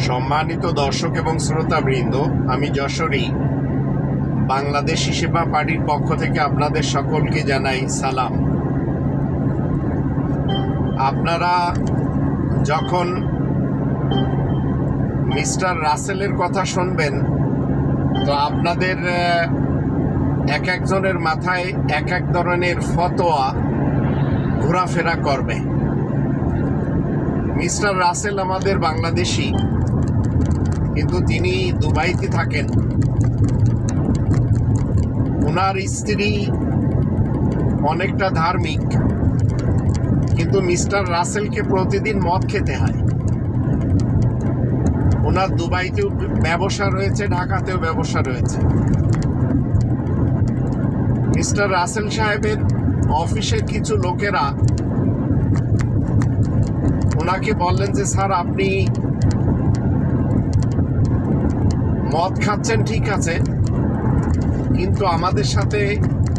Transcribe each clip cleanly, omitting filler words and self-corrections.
সম্মানিত দর্শক এবং শ্রোতাবৃন্দ, আমি যশোরী বাংলাদেশি সেবা পার্টির পক্ষ থেকে আপনাদের সকলকে জানাই সালাম। আপনারা যখন মিস্টার রাসেলের কথা শুনবেন তো আপনাদের এক একজনের মাথায় এক এক ধরনের ফতোয়া ঘোরাফেরা করবে। মিস্টার রাসেল আমাদের বাংলাদেশি, কিন্তু তিনি দুবাইতে থাকেন। ওনার স্ত্রী অনেকটা ধার্মিক, কিন্তু মিস্টার রাসেলকে প্রতিদিন মদ খেতে হয়। ওনার দুবাইতেও ব্যবসা রয়েছে, ঢাকাতেও ব্যবসা রয়েছে। মিস্টার রাসেল সাহেবের অফিসের কিছু লোকেরা ওনাকে বললেন যে স্যার, আপনি মদ খাচ্ছেন ঠিক আছে, কিন্তু আমাদের সাথে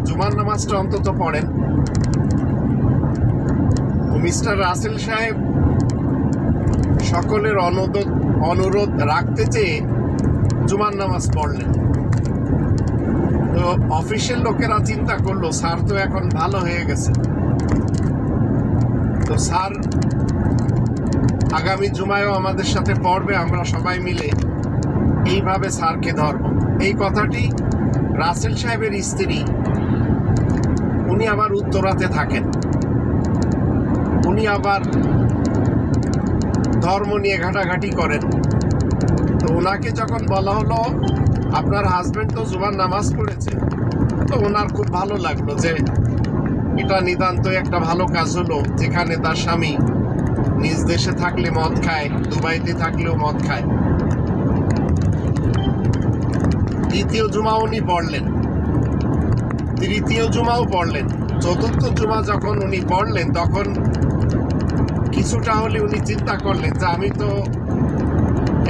জুমার নামাজটা অন্তত পড়েন। মিস্টার রাসেল সাহেব সকলের অনুরোধ রাখতে চেয়ে জুমার নামাজ পড়লেন। তো অফিসের লোকেরা চিন্তা করলো স্যার তো এখন ভালো হয়ে গেছে, তো স্যার আগামী জুমায়ও আমাদের সাথে পড়বে, আমরা সবাই মিলে এইভাবে স্যারকে ধরব। এই কথাটি রাসেল সাহেবের স্ত্রী, উনি আবার উত্তরাতে থাকেন, উনি আবার ধর্ম নিয়ে ঘাটাঘাটি করেন। তো ওনাকে যখন বলা হলো আপনার হাজবেন্ড তো জুমার নামাজ পড়েছে, তো ওনার খুব ভালো লাগলো যে এটা নিতান্তই একটা ভালো কাজ হলো, যেখানে তার স্বামী নিজ দেশে থাকলে মদ খায়, দুবাইতে থাকলেও মদ খায়। দ্বিতীয় জুমা উনি পড়লেন, তৃতীয় জুমাও পড়লেন, চতুর্থ জুমা যখন উনি পড়লেন তখন কিছুটা হলে উনি চিন্তা করলেন যে আমি তো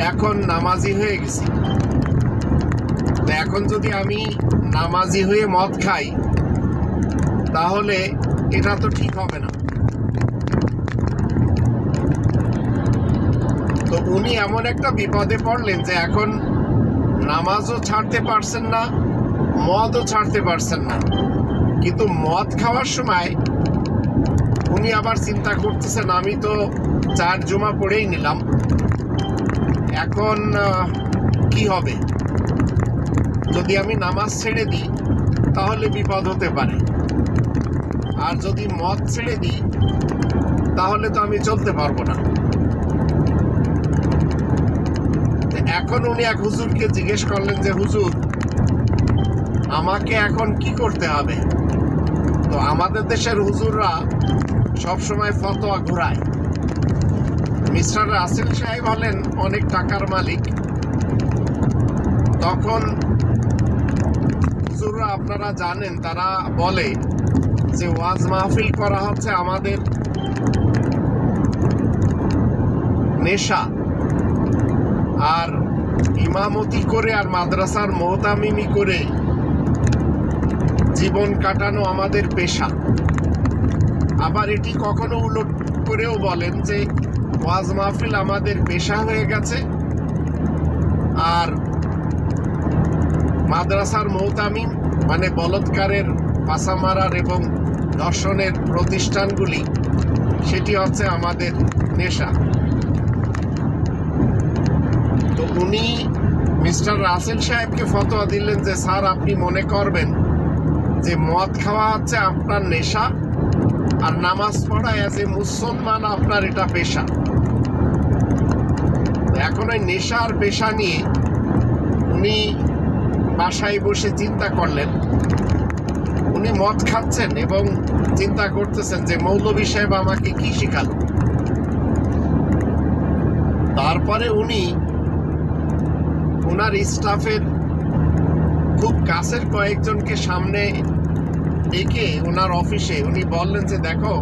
এখন নামাজি হয়ে গেছি, এখন যদি আমি নামাজি হয়ে মদ খাই তাহলে এটা তো ঠিক হবে না। তো উনি এমন একটা বিপদে পড়লেন যে এখন নামাজও ছাড়তে পারছেন না, মদও ছাড়তে পারছেন না। কিন্তু মদ খাওয়ার সময় উনি আবার চিন্তা করতেছেন আমি তো 4 জুমা পড়েই নিলাম, এখন কি হবে, যদি আমি নামাজ ছেড়ে দিই তাহলে বিপদ হতে পারে, আর যদি মদ ছেড়ে দিই তাহলে তো আমি চলতে পারবো না। এখন উনি এক হুজুরকে জিজ্ঞেস করলেন যে হুজুর, আমাকে এখন কি করতে হবে? তো আমাদের দেশের হুজুররা সবসময় ফতোয়া ঘোরায়। মিস্টার রাসেল সাহেব হলেন অনেক টাকার মালিক, তখন হুজুররা আপনারা জানেন তারা বলে যে ওয়াজ মাহফিল করা হচ্ছে আমাদের নেশা, আর ইমামতি করে আর মাদ্রাসার মোহতামিমি করে জীবন কাটানো আমাদের পেশা। আবার এটি কখনো উলট করেও বলেন যে ওয়াজ মাহফিল আমাদের পেশা হয়ে গেছে, আর মাদ্রাসার মোহতামিম মানে বলৎকারের, পাশা মারার এবং ধর্ষণের প্রতিষ্ঠানগুলি, সেটি হচ্ছে আমাদের নেশা। তো উনি মিস্টার রাসেল সাহেবকে ফতোয়া দিলেন যে স্যার, আপনি মনে করবেন যে মদ খাওয়া হচ্ছে আপনার নেশা, আর নামাজ পড়া অ্যাজ এ মুসলমান আপনার এটা পেশা। এখন ওই নেশা আর পেশা নিয়ে উনি বাসায় বসে চিন্তা করলেন। উনি মদ খাচ্ছেন এবং চিন্তা করতেছেন যে মৌলভী সাহেব আমাকে কি শিখালো। তারপরে উনি ওনার স্টাফের খুব কাছের কয়েকজনকে সামনে ডেকে ওনার অফিসে উনি বললেন যে দেখো,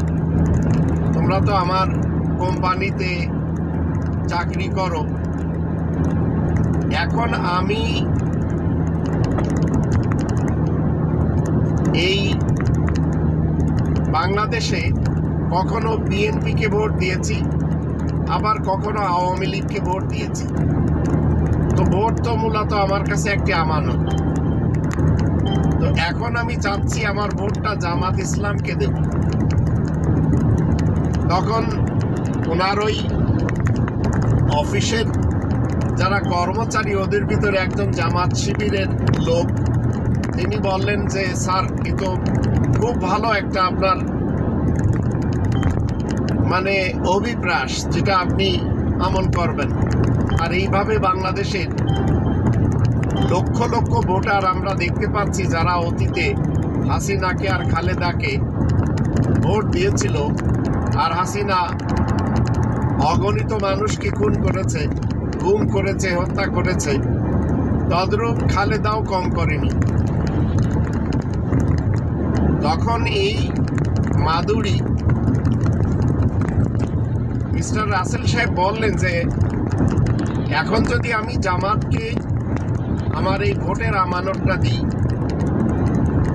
তোমরা তো আমার কোম্পানিতে চাকরি করো, এখন আমি এই বাংলাদেশে কখনো বিএনপিকে ভোট দিয়েছি, আবার কখনো আওয়ামী লীগকে ভোট দিয়েছি। তো ভোট তো মূলত আমার কাছে একটি আমানত। তো এখন আমি চাচ্ছি আমার ভোটটা জামাত ইসলামকে দেব। তখন ওনার ওই অফিসের যারা কর্মচারী ওদের ভিতরে একজন জামাত শিবিরের লোক, তিনি বললেন যে স্যার এ তো খুব ভালো একটা আপনার মানে অভিপ্রাস, যেটা আপনি আমল করবেন। আর এইভাবে বাংলাদেশের লক্ষ লক্ষ ভোটার আমরা দেখতে পাচ্ছি যারা অতীতে হাসিনাকে আর খালেদাকে ভোট দিয়েছিল, আর হাসিনা অগণিত মানুষকে খুন করেছে, গুম করেছে, হত্যা করেছে, তদ্রূপ খালেদাও কম করেনি। তখন এই মাদুরি মিস্টার রাসেল সাহেব বললেন যে এখন যদি আমি জামাতকে আমার এই ভোটের আমানতটা দিই,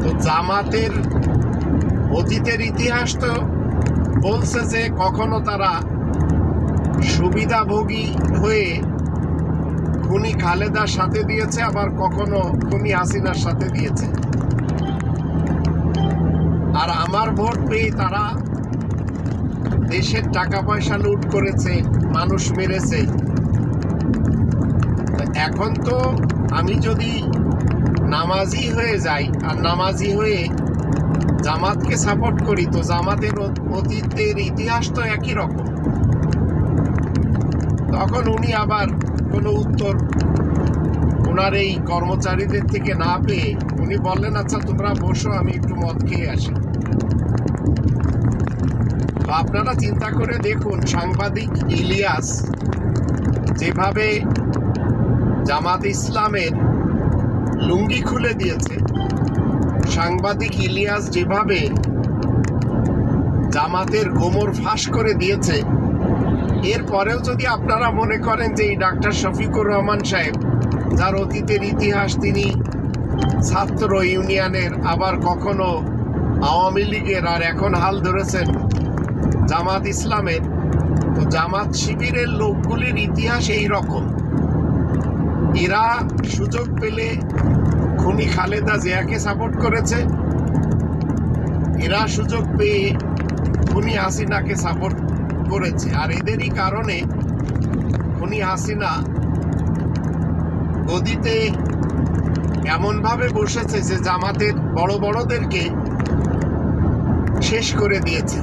তো জামাতের অতীতের ইতিহাস তো বলছে যে কখনো তারা সুবিধাভোগী হয়ে খুনি খালেদার সাথে দিয়েছে, আবার কখনো খুনি হাসিনার সাথে দিয়েছে। আর আমার ভোট পেয়ে তারা দেশের টাকা পয়সা লুট করেছে, মানুষ মেরেছে। এখন তো আমি যদি নামাজি হয়ে যাই আর নামাজি হয়ে জামাতকে সাপোর্ট করি, তো জামাতের অতীতের ইতিহাস তো একই রকম। তখন উনি আবার কোনো উত্তর ওনার এই কর্মচারীদের থেকে না পেয়ে উনি বললেন, আচ্ছা তোমরা বসো, আমি একটু মদ খেয়ে আসি। তো আপনারা চিন্তা করে দেখুন, সাংবাদিক ইলিয়াস যেভাবে জামাত ইসলামের লুঙ্গি খুলে দিয়েছে, সাংবাদিক ইলিয়াস যেভাবে জামাতের গোমর ফাঁস করে দিয়েছে, এরপরেও যদি আপনারা মনে করেন যে এই ডাক্তার শফিকুর রহমান সাহেব, যার অতীতের ইতিহাস, তিনি ছাত্র ইউনিয়নের, আবার কখনো আওয়ামী লীগের, আর এখন হাল ধরেছেন জামাত ইসলামের, তো জামাত শিবিরের লোকগুলির ইতিহাস এই রকম। এরা সুযোগ পেলে খুনি খালেদা জিয়াকে সাপোর্ট করেছে, এরা সুযোগ পেয়ে খুনি হাসিনাকে সাপোর্ট করেছে। আর এদেরই কারণে খুনি হাসিনা গদিতে এমনভাবে বসেছে যে জামাতের বড় বড়দেরকে শেষ করে দিয়েছে।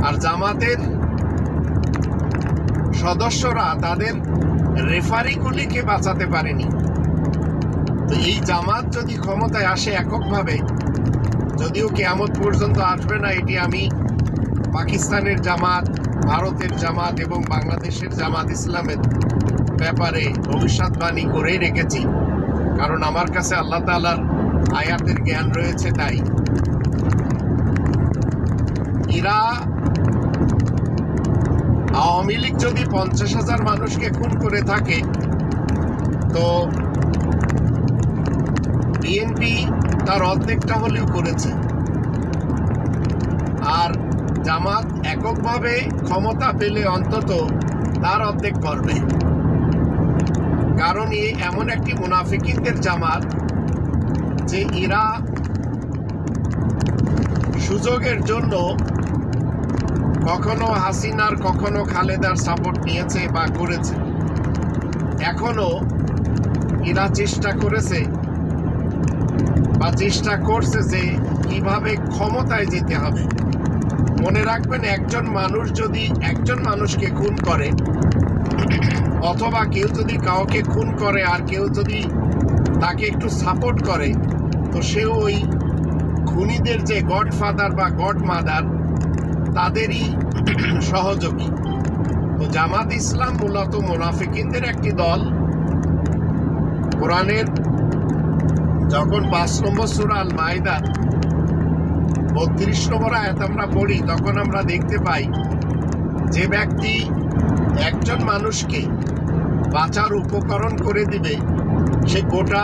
আর জামাতের সদস্যরা তাদের রেফারিগুলিকে বাঁচাতে পারেনি। তো এই জামাত যদি ক্ষমতায় আসে এককভাবে, যদিও কিয়ামত পর্যন্ত আসবে না, এটি আমি পাকিস্তানের জামাত, ভারতের জামাত এবং বাংলাদেশের জামাত ইসলামের ব্যাপারে ভবিষ্যৎবাণী করেই রেখেছি, কারণ আমার কাছে আল্লাহ তাআলার আয়াতের জ্ঞান রয়েছে। তাই এরা আওয়ামী লীগ যদি 50,000 মানুষকে খুন করে থাকে, তো বিএনপি তার অর্ধেকটা হলেও করেছে। আর জামাত এককভাবে ক্ষমতা পেলে অন্তত তার অর্ধেক করবে, কারণ এমন একটি মুনাফিকিনদের জামাত যে এরা সুযোগের জন্য কখনো হাসিনার কখনো খালেদার সাপোর্ট নিয়েছে বা করেছে। এখনো এরা চেষ্টা করেছে বা চেষ্টা করছে যে কিভাবে ক্ষমতায় যেতে হবে। মনে রাখবেন, একজন মানুষ যদি একজন মানুষকে খুন করে, অথবা কেউ যদি কাউকে খুন করে আর কেউ যদি তাকে একটু সাপোর্ট করে, তো সেও ওই খুনিদের যে গডফাদার বা গডমাদার, তাদেরই সহযোগী। তো জামাত ইসলাম মূলত মুনাফিকিনদের একটি দল। কোরআনের যখন 5 নম্বর সূরা আল মাইদার 32 নম্বর আয়াত আমরা পড়ি, তখন আমরা দেখতে পাই যে ব্যক্তি একজন মানুষকে বাঁচার উপকরণ করে দিবে, সে গোটা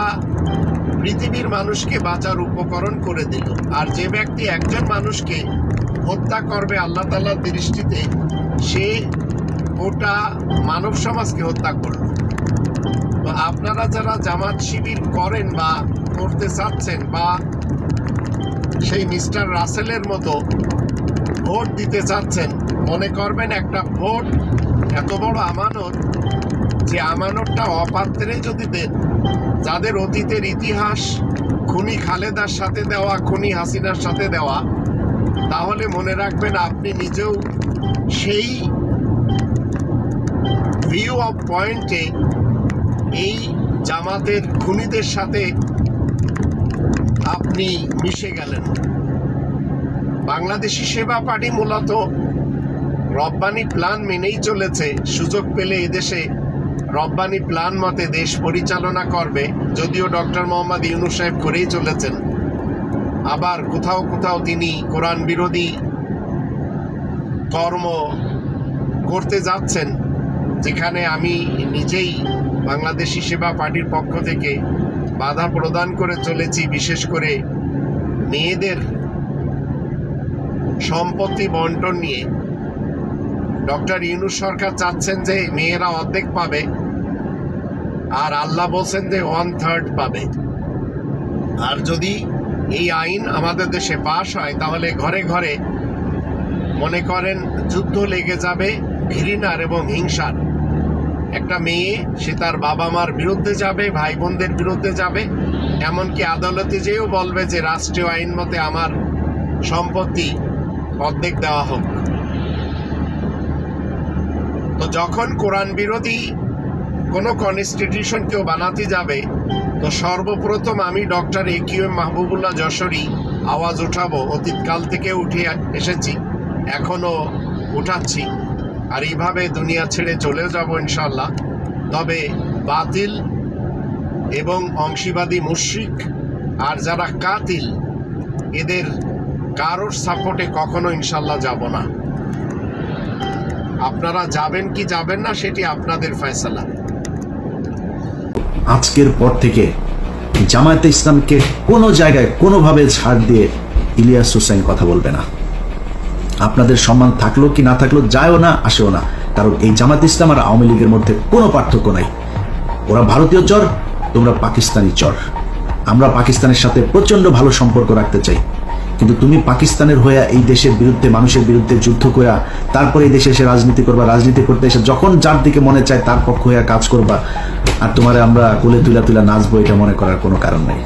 পৃথিবীর মানুষকে বাঁচার উপকরণ করে দিল। আর যে ব্যক্তি একজন মানুষকে হত্যা করবে আল্লাহ তাআলার দৃষ্টিতে, সে গোটা মানব সমাজকে হত্যা করল। তো আপনারা যারা জামাত শিবির করেন বা করতে চাচ্ছেন বা সেই মিস্টার রাসেলের মতো ভোট দিতে চাচ্ছেন, মনে করবেন একটা ভোট এত বড় আমানত, যে আমানতটা অপাত্রে যদি দেন, যাদের অতীতের ইতিহাস খুনি খালেদার সাথে দেওয়া, খুনি হাসিনার সাথে দেওয়া, তাহলে মনে রাখবেন আপনি নিজেও সেই ভিউ অফ পয়েন্টে এই জামাতের খুনিদের সাথে আপনি মিশে গেলেন। বাংলাদেশি সেবা পার্টি মূলত রব্বানি প্ল্যান মেনেই চলেছে। সুযোগ পেলে এদেশে রব্বানি প্ল্যান মতে দেশ পরিচালনা করবে, যদিও ডক্টর মোহাম্মদ ইউনূস সাহেব করেই চলেছেন। আবার কোথাও কোথাও তিনি কোরআন বিরোধী কর্ম করতে যাচ্ছেন, যেখানে আমি নিজেই বাংলাদেশি সেবা পার্টির পক্ষ থেকে বাধা প্রদান করে চলেছি। বিশেষ করে মেয়েদের সম্পত্তি বন্টন নিয়ে ডক্টর ইউনূস সরকার চাচ্ছেন যে মেয়েরা অর্ধেক পাবে, আর আল্লাহ বলছেন যে 1/3 পাবে। আর যদি এই আইন আমাদের দেশে পাশ হয়, তাহলে ঘরে ঘরে মনে করেন যুদ্ধ লেগে যাবে ঘৃণার এবং হিংসার। একটা মেয়ে সে তার বাবা মার বিরুদ্ধে যাবে, ভাই বোনদের বিরুদ্ধে যাবে, এমনকি আদালতে যেও বলবে যে রাষ্ট্রীয় আইন মতে আমার সম্পত্তি অর্ধেক দেওয়া হোক। তো যখন কোরআন বিরোধী কোনো কনস্টিটিউশন কেউ বানাতে যাবে, তো সর্বপ্রথম আমি ডক্টর একিউএম মাহবুবুল্লাহ যশোরী আওয়াজ উঠাবো। অতীতকাল থেকে উঠে এসেছি, এখনো উঠাচ্ছি, আর এইভাবে দুনিয়া ছেড়ে চলেও যাব ইনশাল্লাহ। তবে বাতিল এবং অংশীবাদী মুশরিক আর যারা কাতিল, এদের কারোর সাপোর্টে কখনো ইনশাল্লাহ যাব না। আপনারা যাবেন কি যাবেন না সেটি আপনাদের ফয়সালা। আজকের পর থেকে জামায়াতে ইসলামকে কোনো জায়গায় কোনোভাবে ছাড় দিয়ে ইলিয়াস হোসেন কথা বলবে না। আপনাদের সম্মান থাকলো কি না থাকলো যায়ও না আসেও না, কারণ এই জামায়াত ইসলাম আর আওয়ামী লীগের মধ্যে কোনো পার্থক্য নাই। ওরা ভারতীয় চর, তোমরা পাকিস্তানি চর। আমরা পাকিস্তানের সাথে প্রচন্ড ভালো সম্পর্ক রাখতে চাই, কিন্তু তুমি পাকিস্তানের হয়ে এই দেশের বিরুদ্ধে, মানুষের বিরুদ্ধে যুদ্ধ করে তারপরে এই দেশে এসে রাজনীতি করবা, রাজনীতি করতে এসে যখন যার দিকে মনে চায় তার পক্ষ হয়ে কাজ করবা, আর তোমারে আমরা কোলে তুলা তুলা নাচবো, এটা মনে করার কোনো কারণ নেই।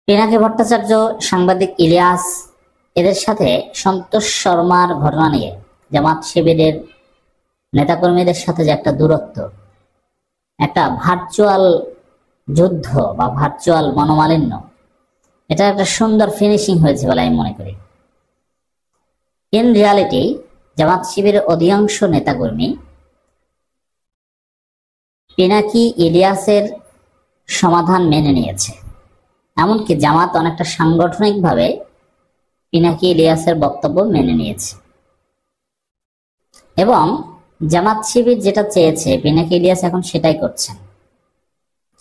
পিনাকি ভট্টাচার্য, সাংবাদিক ইলিয়াস, এদের সাথে সন্তোষ শর্মার ঘটনা নিয়ে জামাত শিবিরের নেতাকর্মীদের সাথে যে একটা দূরত্ব, একটা ভার্চুয়াল যুদ্ধ বা ভার্চুয়াল মনোমালিন্য, এটা একটা সুন্দর ফিনিশিং হয়েছে বলে আমি মনে করি। ইন রিয়ালিটি জামাত শিবিরের অধিকাংশ নেতাকর্মী পিনাকি ইলিয়াসের সমাধান মেনে নিয়েছে। এমনকি জামাত অনেকটা সাংগঠনিকভাবে পিনাকি ইলিয়াসের বক্তব্য মেনে নিয়েছে, এবং জামাত শিবির যেটা চেয়েছে পিনাকি ইলিয়াস এখন সেটাই করছেন।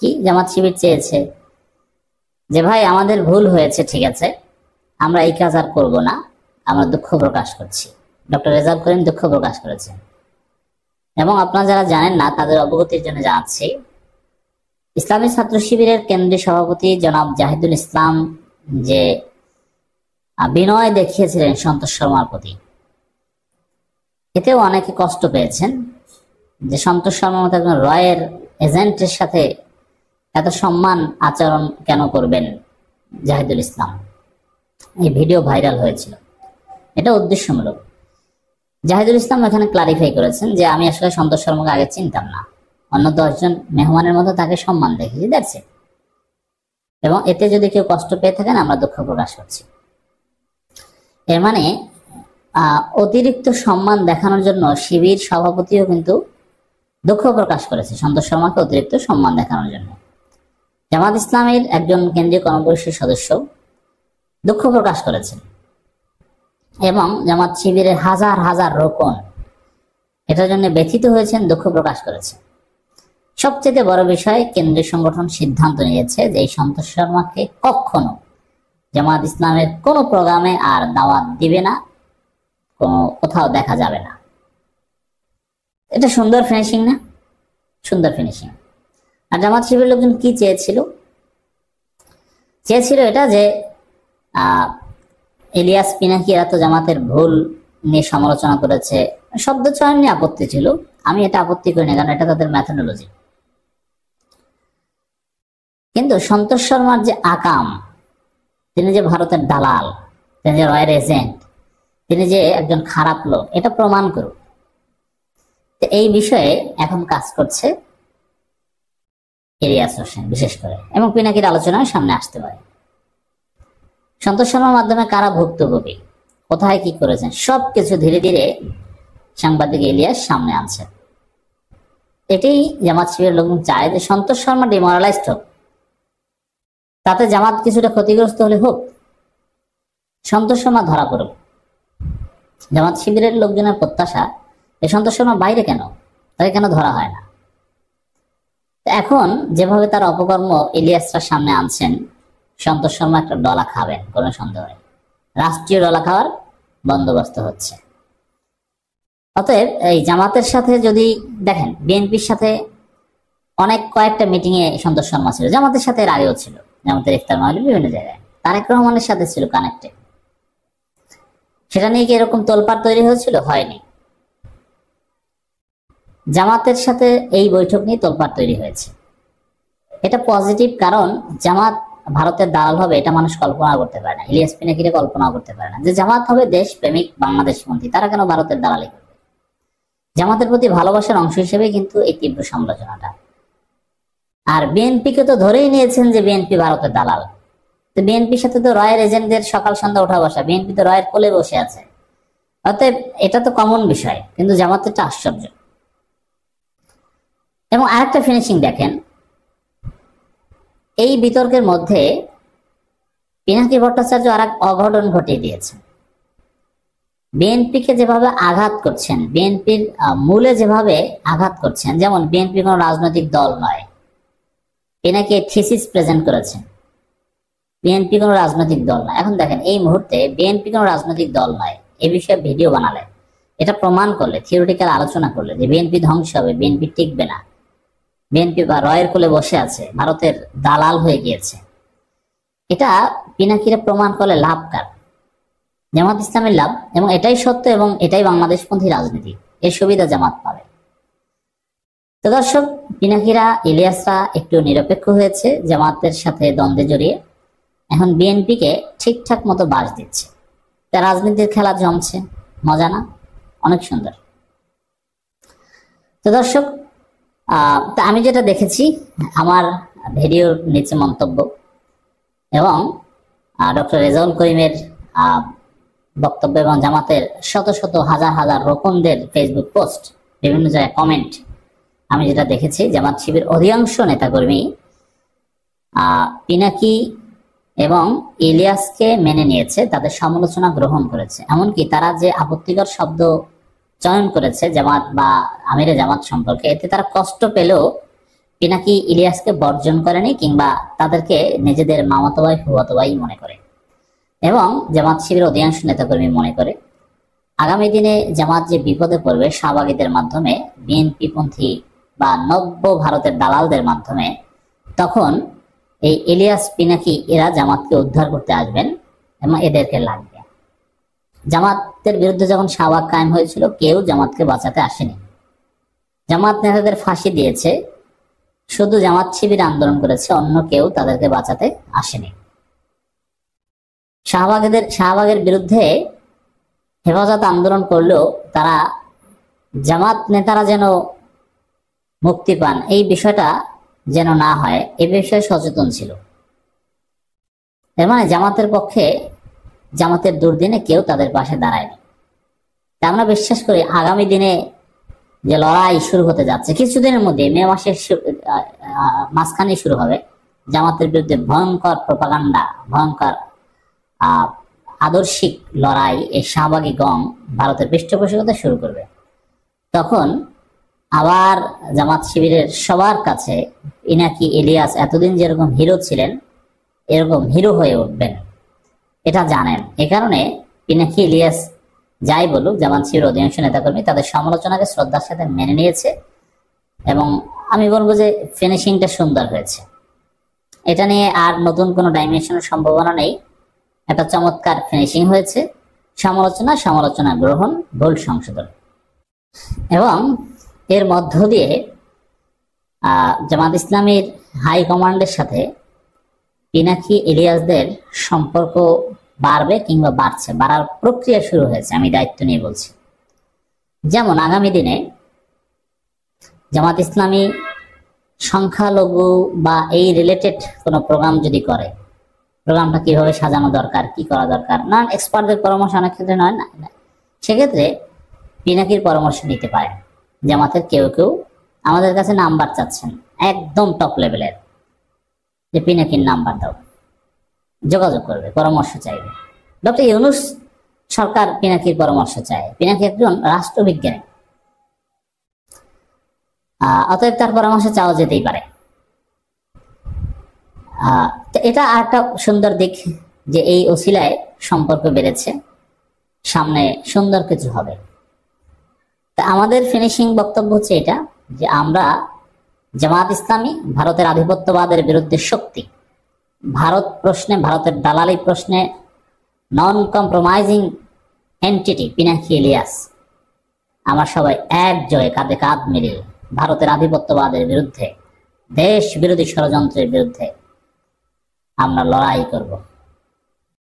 কি জামাত শিবির চেয়েছে যে ভাই আমাদের ভুল হয়েছে, ঠিক আছে, আমরা এই কাজ আর করবো না, আমরা দুঃখ প্রকাশ করছি। ডক্টর রেজাউল করিম দুঃখ প্রকাশ করেছেন, এবং আপনারা যারা জানেন না তাদের অবগতির জন্য জানাচ্ছি, ইসলামী ছাত্র শিবিরের কেন্দ্রীয় সভাপতি জনাব জাহিদুল ইসলাম যে বিনয় দেখিয়েছিলেন সন্তোষ শর্মার প্রতি, এতেও অনেকে কষ্ট পেয়েছেন যে সন্তোষ শর্মার মতো একজন রয়ের এজেন্টের সাথে এত সম্মান আচরণ কেন করবেন জাহিদুল ইসলাম। এই ভিডিও ভাইরাল হয়েছিল, এটা উদ্দেশ্যমূলক। জাহিদুল ইসলাম এখানে ক্লারিফাই করেছেন যে আমি আসলে সন্তোষ শর্মাকে আগে চিনতাম না, অন্য 10 জন মেহমানের মতো তাকে সম্মান দেখেছি, দেখছে, এবং এতে যদি কেউ কষ্ট পেয়ে থাকেন আমরা দুঃখ প্রকাশ করছি। এর মানে অতিরিক্ত সম্মান দেখানোর জন্য শিবির সভাপতিও কিন্তু দুঃখ প্রকাশ করেছে সন্তোষ শর্মাকে অতিরিক্ত সম্মান দেখানোর জন্য। জামাত ইসলামের একজন কেন্দ্রীয় কর্মপরিষদ সদস্য দুঃখ প্রকাশ করেছেন, এবং জামাত শিবিরের হাজার হাজার রোকন এটার জন্য ব্যথিত হয়েছেন, দুঃখ প্রকাশ করেছেন। সবচেয়ে বড় বিষয়, কেন্দ্রীয় সংগঠন সিদ্ধান্ত নিয়েছে যে এই সন্তোষ শর্মাকে কখনো জামাত ইসলামের কোনো প্রোগ্রামে আর দাওয়াত দিবে না, কোনো কোথাও দেখা যাবে না। এটা সুন্দর ফিনিশিং না? সুন্দর ফিনিশিং। আর জামাত শিবিরের লোকজন কি চেয়েছিল? চেয়েছিল এটা যে ইলিয়াস পিনাকি এরা তো জামাতের ভুল নিয়ে সমালোচনা করেছে, শব্দ চয়ন নিয়ে আপত্তি ছিল। আমি এটা আপত্তি করি না, কারণ এটা তাদের ম্যাথোডোলজি। কিন্তু সন্তোষ শর্মার যে আকাম, তিনি যে ভারতের দালাল, তিনি যে রয়ের এজেন্ট, তিনি যে একজন খারাপ লোক, এটা প্রমাণ করুক। এই বিষয়ে এখন কাজ করছে ইলিয়াস হোসেন বিশেষ করে, এবং পিনাকির আলোচনায় সামনে আসতে পারে। সন্তোষ শর্মার মাধ্যমে কারা ভুক্তভোগী, কোথায় কি করেছেন, সবকিছু ধীরে ধীরে সাংবাদিক ইলিয়াস সামনে আনছে। এটাই জামাত শিবিরের লোকজন চায় যে সন্তোষ শর্মা ডিমোরালাইজড হোক, তাতে জামাত কিছুটা ক্ষতিগ্রস্ত হলে হোক, সন্তোষ শর্মা ধরা পড়ুক। জামাত শিবিরের লোকজনের প্রত্যাশা এই সন্তোষ শর্মা বাইরে কেন, তাকে কেন ধরা হয় না। এখন যেভাবে তার অপকর্ম ইলিয়াসরা সামনে আনছেন, সন্তোষ শর্মা একটা ডলা খাবেন, কোনো সন্দেহ নেই। রাষ্ট্রীয় ডলা খাওয়ার বন্দোবস্ত হচ্ছে। অতএব এই জামাতের সাথে যদি দেখেন, বিএনপির সাথে কয়েকটা মিটিং এ সন্তোষ শর্মা ছিল, জামাতের সাথে এর আগেও ছিল, জামাতের ইফতার মাহফিল বিভিন্ন জায়গায় তারেক রহমানের সাথে ছিল কানেক্টে। সেটা নিয়ে কি এরকম তোলপাড় তৈরি হয়েছিল? হয়নি। জামাতের সাথে এই বৈঠক নিয়ে তোলপাড় তৈরি হয়েছে। এটা পজিটিভ, কারণ জামাত ভারতের দালাল হবে এটা মানুষ কল্পনা করতে পারে না। ইলিয়াস পিনাকিরে কল্পনা করতে পারে না যে জামাত হবে দেশপ্রেমিক বাংলাদেশপন্থী, তারা কেন ভারতের দালালি করবে। জামাতের প্রতি ভালোবাসার অংশ হিসেবে কিন্তু এই তীব্র সমালোচনাটা। আর বিএনপিকে তো ধরেই নিয়েছেন যে বিএনপি ভারতের দালাল। তো বিএনপির সাথে তো রয়ের এজেন্টদের সকাল সন্ধ্যা ওঠা বসা, বিএনপি তো রয়ের কোলে বসে আছে। অতএব এটা তো কমন বিষয়, কিন্তু জামাতেরটা আশ্চর্য। এবং আরেকটা ফিনিশিং দেখেন, এই বিতর্কের মধ্যে পিনাকি ভট্টাচার্য আর এক অঘটন ঘটিয়ে দিয়েছেন। বিএনপিকে যেভাবে আঘাত করছেন, বিএনপির মূলে যেভাবে আঘাত করছেন, যেমন বিএনপি কোনো রাজনৈতিক দল নয়, পিনাকি থিসিস প্রেজেন্ট করেছেন বিএনপি কোনো রাজনৈতিক দল নয়। এখন দেখেন, এই মুহূর্তে বিএনপি কোনো রাজনৈতিক দল নয়, এ বিষয়ে ভিডিও বানালে, এটা প্রমাণ করলে, থিওরিটিক্যাল আলোচনা করলে যে বিএনপি ধ্বংস হবে, বিএনপি টিকবে না, বিএনপি বা রয়ের কোলে বসে আছে, ভারতের দালাল হয়ে গিয়েছে, এটা পিনাকিরা প্রমাণ করলে লাভ কার? জামাত ইসলামের লাভ। এবং এটাই সত্য, এবং এটাই বাংলাদেশপন্থী রাজনীতি, এর সুবিধা জামাত পাবে। তো দর্শক, পিনাকিরা ইলিয়াসরা একটু নিরপেক্ষ হয়েছে জামাতের সাথে দ্বন্দ্বে জড়িয়ে, এখন বিএনপিকে ঠিকঠাক মতো বাস দিচ্ছে। তা রাজনীতির খেলা জমছে, মজা না? অনেক সুন্দর। তো দর্শক, তা আমি যেটা দেখেছি, আমার ভিডিওর নিচে মন্তব্য এবং ডক্টর রেজাউল করিমের বক্তব্য এবং জামাতের শত শত হাজার হাজার রোকনদের ফেসবুক পোস্ট, বিভিন্ন জায়গায় কমেন্ট, আমি যেটা দেখেছি, জামাত শিবির অধিকাংশ নেতাকর্মী পিনাকি এবং ইলিয়াসকে মেনে নিয়েছে, তাদের সমালোচনা গ্রহণ করেছে। এমনকি তারা যে আপত্তিকর শব্দ চয়ন করেছে জামাত বা আমিরে জামাত সম্পর্কে, এতে তারা কষ্ট পেলেও পিনাকি ইলিয়াসকে বর্জন করেনি, কিংবা তাদেরকে নিজেদের মামাতো ভাই ফুফাতো ভাই মনে করে। এবং জামাত শিবির অধিকাংশ নেতাকর্মী মনে করে আগামী দিনে জামাত যে বিপদে পড়বে শাহবাগীদের মাধ্যমে, বিএনপি পন্থী বা নব্য ভারতের দালালদের মাধ্যমে, তখন এই ইলিয়াস পিনাকি এরা জামাতকে উদ্ধার করতে আসবেন এবং এদেরকে লাগবে। জামাতের বিরুদ্ধে যখন শাহবাগ কায়েম হয়েছিল, কেউ জামাতকে বাঁচাতে আসেনি। জামাত নেতাদের ফাঁসি দিয়েছে, শুধু জামাত শিবির আন্দোলন করেছে, অন্য কেউ তাদেরকে বাঁচাতে আসেনি। শাহবাগের বিরুদ্ধে হেফাজত আন্দোলন করলেও তারা, জামাত নেতারা যেন মুক্তি পান, এই বিষয়টা যেন না হয়, এ বিষয়ে সচেতন ছিল। এর মানে জামাতের পক্ষে, জামাতের দুর্দিনে কেউ তাদের পাশে দাঁড়ায়নি। তা আমরা বিশ্বাস করি আগামী দিনে যে লড়াই শুরু হতে যাচ্ছে, কিছুদিনের মধ্যে, মে মাসের মাঝখানে শুরু হবে, জামাতের বিরুদ্ধে ভয়ঙ্কর প্রপাগান্ডা, ভয়ঙ্কর আদর্শিক লড়াই এই শাহবাগী গং ভারতের পৃষ্ঠপোষকতা শুরু করবে। তখন আবার জামাত শিবিরের সবার কাছে পিনাকি ইলিয়াস এতদিন যেরকম হিরো ছিলেন এরকম হিরো হয়ে উঠবেন, এটা জানেন। এ কারণে পিনাকি ইলিয়াস যাই বলুক, জামাত শিবিরের অধিকাংশ নেতাকর্মী তাদের সমালোচনাকে শ্রদ্ধার সাথে মেনে নিয়েছে এবং আমি বলবো যে ফিনিশিংটা সুন্দর হয়েছে। এটা নিয়ে আর নতুন কোনো ডাইমেনশনের সম্ভাবনা নেই। একটা চমৎকার ফিনিশিং হয়েছে। সমালোচনা গ্রহণ, ভুল সংশোধন। এবং এর মধ্য দিয়ে জামাত ইসলামীর হাই কমান্ডের সাথে পিনাকি ইলিয়াসদের সম্পর্ক বাড়বে কিংবা বাড়ছে, বাড়ার প্রক্রিয়া শুরু হয়েছে, আমি দায়িত্ব নিয়ে বলছি। যেমন আগামী দিনে জামাত ইসলামী সংখ্যালঘু বা এই রিলেটেড কোনো প্রোগ্রাম যদি করে, প্রোগ্রামটা কিভাবে সাজানো দরকার, কি করা দরকার, না এক্সপার্টদের পরামর্শ অনেক ক্ষেত্রে নয় না, সেক্ষেত্রে পিনাকির পরামর্শ নিতে পারেন। জামাতের কেউ কেউ আমাদের কাছে নাম্বার চাচ্ছেন একদম টপ লেভেলের, যে পিনাকির নাম্বার দাও, যোগাযোগ করবে, পরামর্শ চাইবে। ডক্টর ইউনূস সরকার পিনাকির পরামর্শ চায়। পিনাকি একজন রাষ্ট্রবিজ্ঞানী, অতএব তার পরামর্শ চাওয়া যেতেই পারে। এটা একটা সুন্দর দিক যে এই ওসিলায় সম্পর্ক বেড়েছে, সামনে সুন্দর কিছু হবে। তা আমাদের ফিনিশিং বক্তব্য হচ্ছে এটা যে আমরা জামাত ইসলামী ভারতের আধিপত্যবাদের বিরুদ্ধে শক্তি, ভারত প্রশ্নে, ভারতের দালালি প্রশ্নে নন কম্প্রোমাইজিং এন্টিটি পিনাকি ইলিয়াস, আমরা সবাই এক জয়ে কাঁধে কাঁধ মিলিয়ে ভারতের আধিপত্যবাদের বিরুদ্ধে, দেশ বিরোধী ষড়যন্ত্রের বিরুদ্ধে আমরা লড়াই করব।